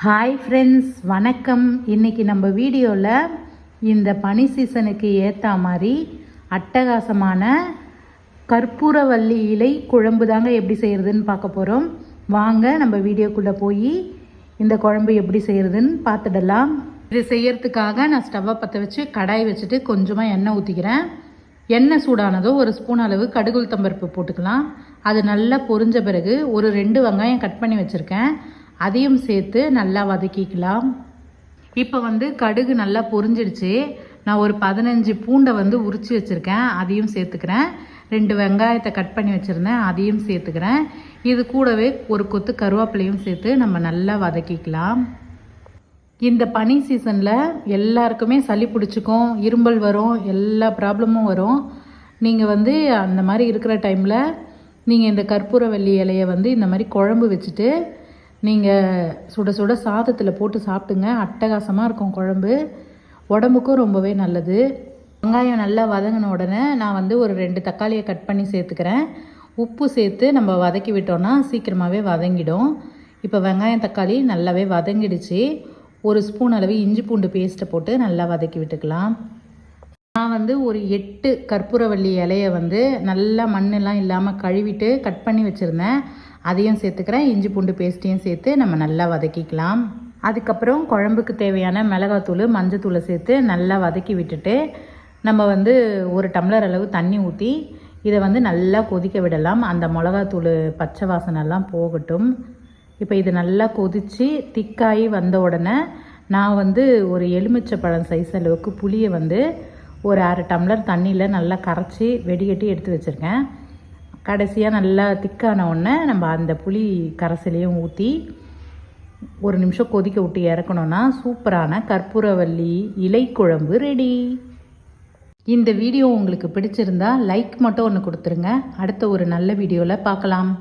Hi friends, வணக்கம். இன்றைக்கி நம்ம வீடியோவில் இந்த பனி சீசனுக்கு ஏற்ற மாதிரி அட்டகாசமான கற்பூரவள்ளி இலை குழம்பு தாங்க எப்படி செய்கிறதுன்னு பார்க்க போகிறோம். வாங்க நம்ம வீடியோக்குள்ளே போய் இந்த குழம்பு எப்படி செய்கிறதுன்னு பார்த்துடலாம். இது செய்யறதுக்காக நான் ஸ்டவ்வை பற்ற வச்சு கடாய் வச்சுட்டு கொஞ்சமாக எண்ணெய் ஊற்றிக்கிறேன். எண்ணெய் சூடானதோ ஒரு ஸ்பூன் அளவு கடுகு உளுத்தம்பருப்பு போட்டுக்கலாம். அது நல்லா பொரிஞ்ச பிறகு ஒரு 2 வெங்காயம் கட் பண்ணி வச்சுருக்கேன், அதையும் சேர்த்து நல்லா வதக்கிக்கலாம். இப்போ கடுகு நல்லா பொரிஞ்சிடுச்சு. நான் ஒரு 15 பூண்டை உரித்து வச்சுருக்கேன், அதையும் சேர்த்துக்கிறேன். 2 வெங்காயத்தை கட் பண்ணி வச்சுருந்தேன், அதையும் சேர்த்துக்கிறேன். இது கூடவே ஒரு கொத்து கருவேப்பிலையும் சேர்த்து நம்ம நல்லா வதக்கிக்கலாம். இந்த பனி சீசனில் எல்லாருக்குமே சளி பிடிச்சிக்கும், இரும்பல் வரும், எல்லா ப்ராப்ளமும் வரும். நீங்கள் அந்த மாதிரி இருக்கிற டைமில் நீங்கள் இந்த கற்பூரவள்ளி இலையை இந்த மாதிரி குழம்பு வச்சுட்டு நீங்கள் சுட சுட சாதத்தில் போட்டு சாப்பிட்டுங்க. அட்டகாசமாக இருக்கும் குழம்பு, உடம்புக்கும் ரொம்பவே நல்லது. வெங்காயம் நல்லா வதங்கின உடனே நான் ஒரு 2 தக்காளியை கட் பண்ணி சேர்த்துக்கிறேன். உப்பு சேர்த்து நம்ம வதக்கி விட்டோன்னா சீக்கிரமாகவே வதங்கிடும். இப்போ வெங்காயம் தக்காளி நல்லாவே வதங்கிடுச்சு. ஒரு ஸ்பூன் அளவு இஞ்சி பூண்டு பேஸ்ட்டை போட்டு நல்லா வதக்கி விட்டுக்கலாம். நான் ஒரு 8 கற்பூரவள்ளி இலையை நல்லா மண்ணெல்லாம் இல்லாமல் கழுவிட்டு கட் பண்ணி வச்சுருந்தேன், அதையும் சேர்த்துக்கிறேன். இஞ்சி பூண்டு பேஸ்ட்டையும் சேர்த்து நம்ம நல்லா வதக்கிக்கலாம். அதுக்கப்புறம் குழம்புக்கு தேவையான மிளகாத்தூள் மஞ்சத்தூளை சேர்த்து நல்லா வதக்கி விட்டுட்டு நம்ம 1 டம்ளர் அளவு தண்ணி ஊற்றி இதை நல்லா கொதிக்க விடலாம். அந்த மிளகாத்தூள் பச்சை வாசனைலாம் போகட்டும். இப்போ இது நல்லா கொதித்து திக்காகி வந்த உடனே நான் ஒரு எலுமிச்சை பழம் சைஸ் அளவுக்கு புளியை ஒரு 1/2 டம்ளர் தண்ணியில் நல்லா கரைச்சி வெடிகட்டி எடுத்து வச்சுருக்கேன். கடைசியாக நல்லா திக்கான உடனே நம்ம அந்த புளி கரைசலையும் ஊற்றி 1 நிமிஷம் கொதிக்க விட்டு இறக்கணுன்னா சூப்பரான கற்பூரவள்ளி இலை குழம்பு ரெடி. இந்த வீடியோ உங்களுக்கு பிடிச்சிருந்தா லைக் மட்டும் ஒன்று கொடுத்துருங்க. அடுத்த ஒரு நல்ல வீடியோவில் பார்க்கலாம்.